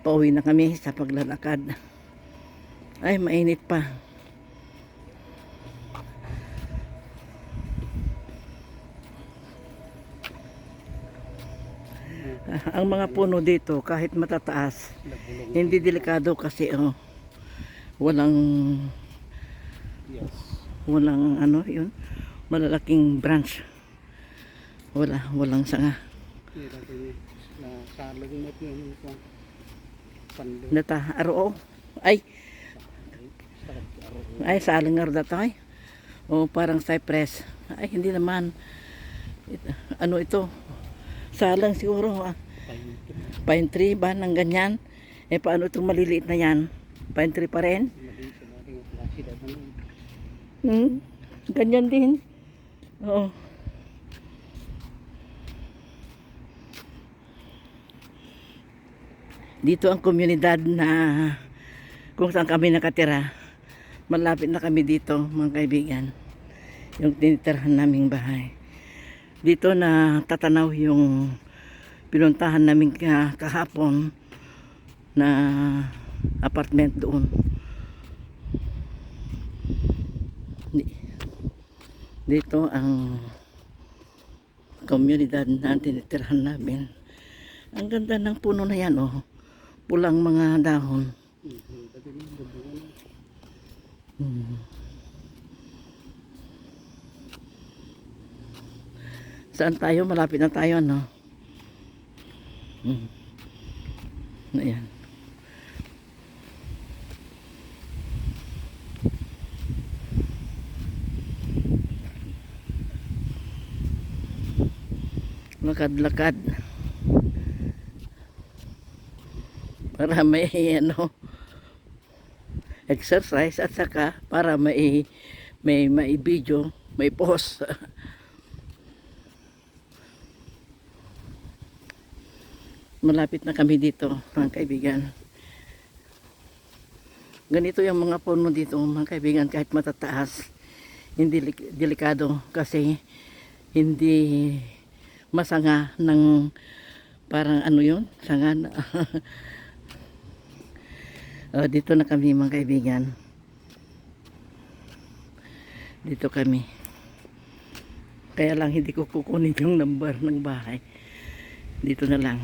Pauwi na kami sa paglalakad. Ay, mainit pa. Ang mga puno dito kahit matataas, hindi delikado kasi walang ano yun, malalaking branch. Walang sanga. Data aro ay salingar data ay. O parang cypress. Ay hindi naman. Ano ito? Salang siguro. Pine tree ba ng ganyan? Eh paano itong maliliit na yan? Pine tree pa rin? Ganyan din. Oo. Dito ang komunidad na kung saan kami nakatira. Malapit na kami dito, mga kaibigan. Yung tinitirahan naming bahay. Dito na tatanaw yung pinuntahan namin kahapon na apartment doon. Dito ang komunidad na tinitirahan namin. Ang ganda ng puno na yan, oh. Pulang mga dahon. Saan tayo? Malapit na tayo, no? Ayan. Lakad-lakad. Para may exercise at saka para may video, may post. Malapit na kami dito, mga kaibigan. Ganito yung mga puno dito, mga kaibigan, kahit matataas, hindi delikado kasi hindi masanga ng parang ano yun, sanga na. Dito na kami, mga kaibigan. Dito kami. Kaya lang hindi ko kukunin yung number ng bahay. Dito na lang.